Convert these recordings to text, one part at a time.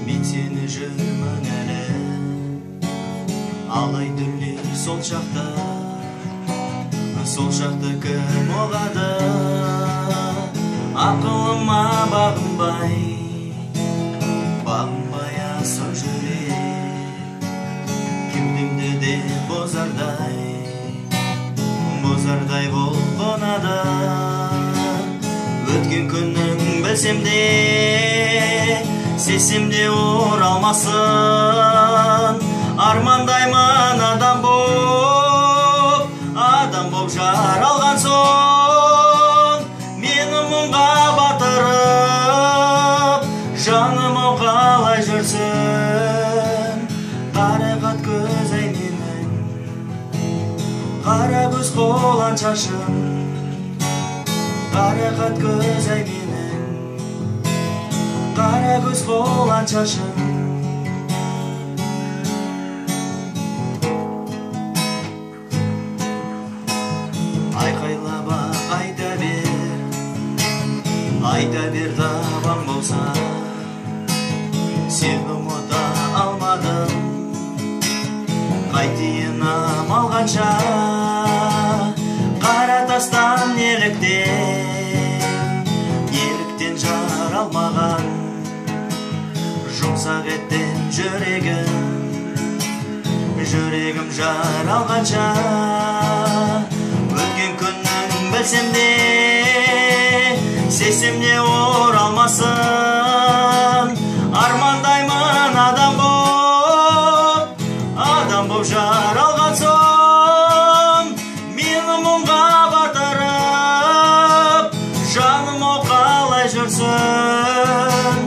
мен сені жүрмін әлі. Алай дүлей сол шақта кім оғады? Ақылыма бағынбай асау жүрек, кеудемде де бозардай болып қонады. Өткен күннің білсем де, сезсем де оралмасын. Армандаймын адам боп жаралған соң, мені мұңға батырып, жаным-ау қалай жүрсің? Қарақат көз ай менің, қара көз қолан шашым. Қарақат көз ай менің, қара көз қолан шашым. Айқайлап айта бер табан болса, сені ұмыта алмадым. Қайтейін амал қанша, қара тастан неліктен жаралмаған. Жұмсақ еттен жүрегім жаралғанша. Өткен күннің білсем де, сезсем де оралмасын. Армандаймын адам боп жаралған соң, мені мұңға батырып, жаным-ау қалай жүрсің?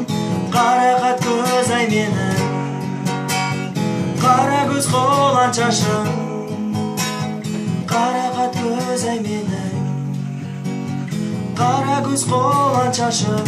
Қарақат көз ай менің, қара көз қолан шашым. Қарақат көз ай менің, қара көз қолан шашым.